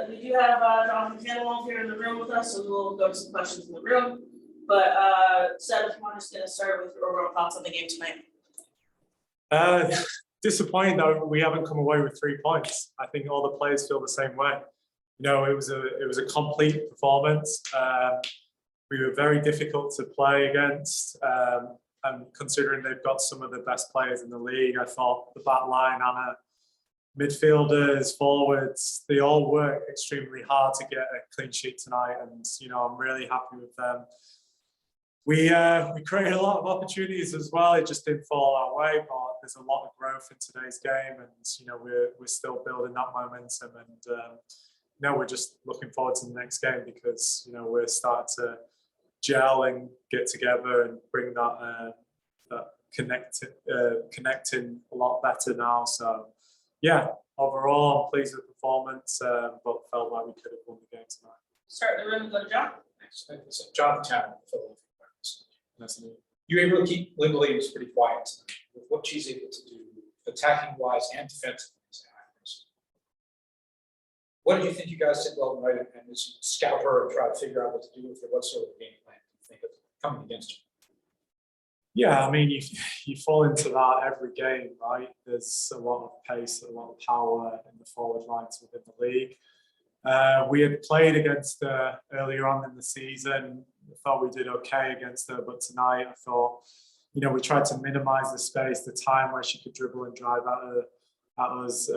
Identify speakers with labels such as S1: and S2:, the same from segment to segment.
S1: We do have Jonathan Candelon here in the room with us, so we'll go to some questions in the room. But Seb, if you want to just start with your overall thoughts on the game tonight.
S2: Disappointing though we haven't come away with 3 points. I think all the players feel the same way. You know, it was a complete performance. We were very difficult to play against, and considering they've got some of the best players in the league, I thought the back line and midfielders, forwards, they all worked extremely hard to get a clean sheet tonight, and you know, I'm really happy with them. We created a lot of opportunities as well. It just didn't fall our way, but there's a lot of growth in today's game, and you know, we're still building that momentum, and you know, we're just looking forward to the next game because you know, we're starting to gel and get together and bring that connecting a lot better now. So yeah, overall I'm pleased with the performance, but felt like we could have won the game tonight.
S1: Start the room and go to John.
S3: Thanks. Jonathan Town, Philadelphia. Nice to meet you. You were able to keep Lynn Williams pretty quiet with what she's able to do, attacking wise and defensively. What did you think you guys did well tonight, and as you scout her and try to figure out what to do with her, what sort of game plan do you think of coming against her?
S2: Yeah, I mean, you fall into that every game, right? There's a lot of pace, a lot of power in the forward lines within the league. We had played against her earlier on in the season. I thought we did okay against her, but tonight I thought, you know, we tried to minimise the space, the time where she could dribble and drive at us.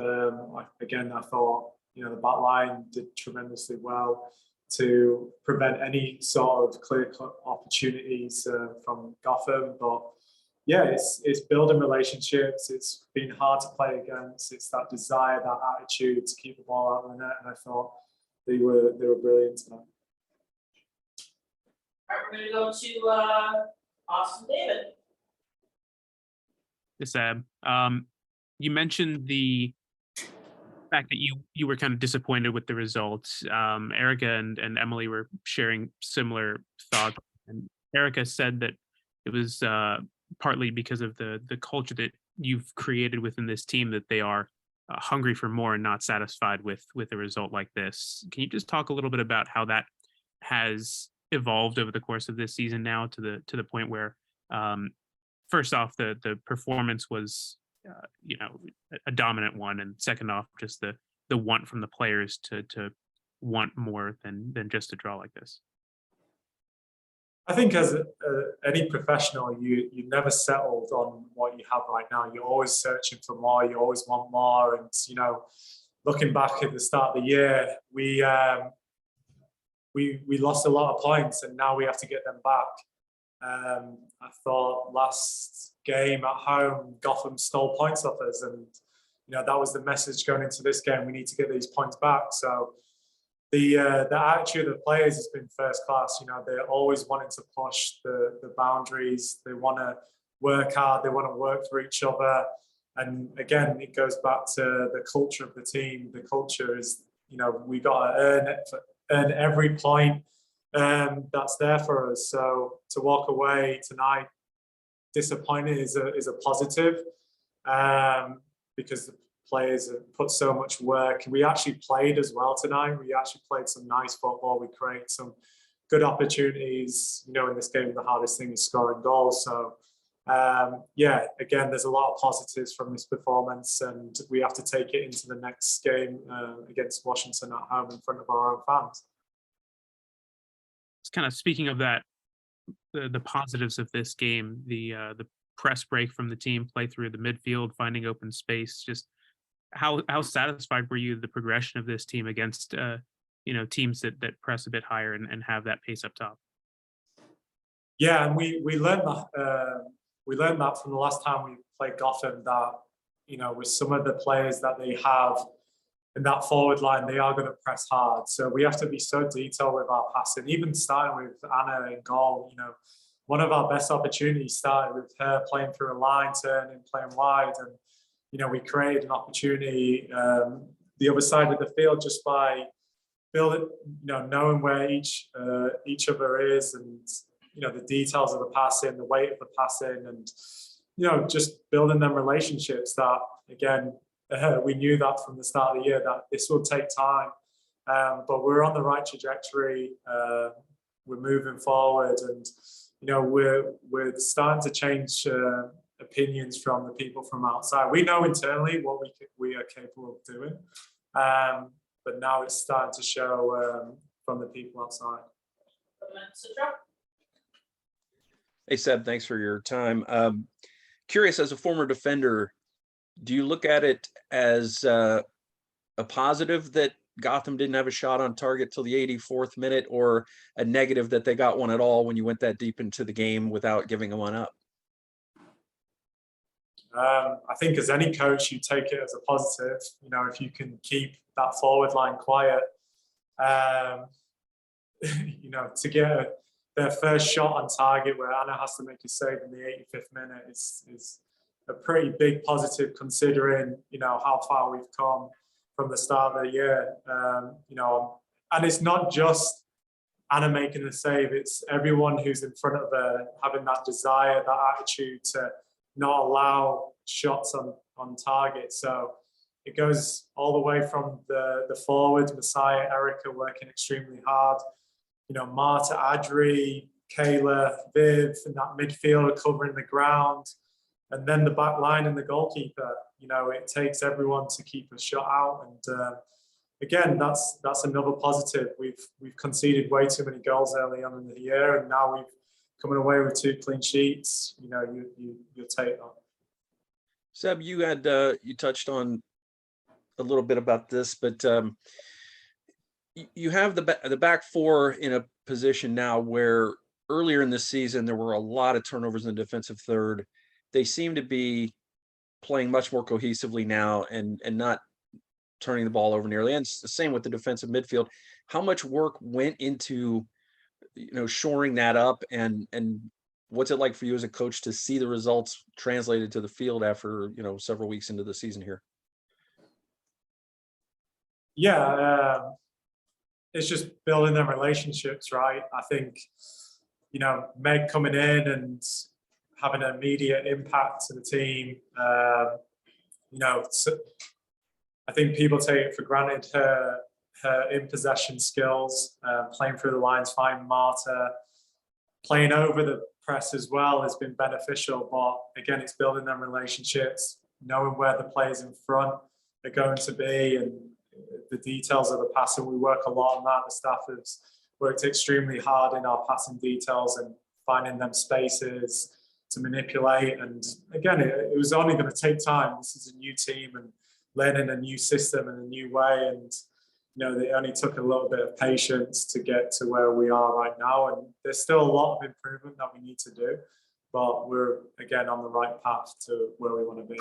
S2: Again, I thought, you know, the back line did tremendously well to prevent any sort of clear-cut opportunities from Gotham. But yeah, it's building relationships. It's been hard to play against. It's that desire, that attitude to keep the ball out of the net. And I thought they were brilliant tonight.
S1: All right, we're going to go to Austin David.
S4: Yes, Seb. You mentioned the fact that you were kind of disappointed with the results. Erica and Emily were sharing similar thoughts, and Erica said that it was partly because of the culture that you've created within this team, that they are hungry for more and not satisfied with a result like this. Can you just talk a little bit about how that has evolved over the course of this season now to the point where, first off, the performance was you know, a dominant one, and second off, just the want from the players to want more than just a draw like this?
S2: I think as any professional, you never settled on what you have right now. You're always searching for more. You always want more. And you know, looking back at the start of the year, we lost a lot of points, and now we have to get them back. I thought last game at home, Gotham stole points off us, and you know, that was the message going into this game. We need to get these points back. So the attitude of the players has been first class. You know, they're always wanting to push the boundaries. They want to work hard. They want to work for each other. And again, it goes back to the culture of the team. The culture is, you know, we got to earn every point that's there for us. So to walk away tonight disappointed is a positive, because the players have put so much work. We actually played as well tonight. We actually played some nice football. We created some good opportunities. You know, in this game, the hardest thing is scoring goals. So yeah, again, there's a lot of positives from this performance, and we have to take it into the next game against Washington at home in front of our own fans.
S4: It's kind of speaking of that, the positives of this game, the press break from the team, play through the midfield, finding open space. Just how satisfied were you with the progression of this team against you know, teams that press a bit higher and have that pace up top?
S2: Yeah, and we learned that from the last time we played Gotham, that you know, with some of the players that they have in that forward line, they are going to press hard. So we have to be so detailed with our passing. Even starting with Anna in goal, you know, one of our best opportunities started with her playing through a line, turning, playing wide, and you know, we created an opportunity the other side of the field just by building, you know, knowing where each other is, and you know, the details of the passing, the weight of the passing, and you know, just building them relationships that again. We knew that from the start of the year that this will take time, But we're on the right trajectory. We're moving forward, and we're starting to change opinions from the people from outside. We know internally what we are capable of doing, but now it's starting to show from the people outside.
S5: Hey, Seb, thanks for your time. Curious, as a former defender, do you look at it as a positive that Gotham didn't have a shot on target till the 84th minute, or a negative that they got one at all when you went that deep into the game without giving one up?
S2: I think as any coach, you take it as a positive. If you can keep that forward line quiet, to get their first shot on target where Anna has to make a save in the 85th minute is a pretty big positive, considering how far we've come from the start of the year. And it's not just Anna making the save; it's everyone who's in front of her having that desire, that attitude to not allow shots on target. So it goes all the way from the forwards, Messiah, Erica working extremely hard. Marta, Adri, Kayla, Viv, and that midfielder covering the ground, and then the back line and the goalkeeper. It takes everyone to keep a shot out, and again, that's another positive. We've conceded way too many goals early on in the year, and now we've coming away with 2 clean sheets. You take that.
S5: Seb, you had you touched on a little bit about this, but you have the back four in a position now where earlier in the season there were a lot of turnovers in the defensive third. They seem to be playing much more cohesively now and not turning the ball over nearly. And it's the same with the defensive midfield. How much work went into shoring that up, and what's it like for you as a coach to see the results translated to the field after several weeks into the season here?
S2: Yeah, it's just building them relationships, right? I think Meg coming in and having an immediate impact to the team. So I think people take it for granted her in possession skills, playing through the lines, finding Marta, playing over the press as well has been beneficial. But again, it's building them relationships, knowing where the players in front are going to be, and the details of the passing. We work a lot on that. The staff has worked extremely hard in our passing details and finding them spaces to manipulate. And again, it was only going to take time. This is a new team and learning a new system and a new way. And it only took a little bit of patience to get to where we are right now. And there's still a lot of improvement that we need to do, but we're again on the right path to where we want to be.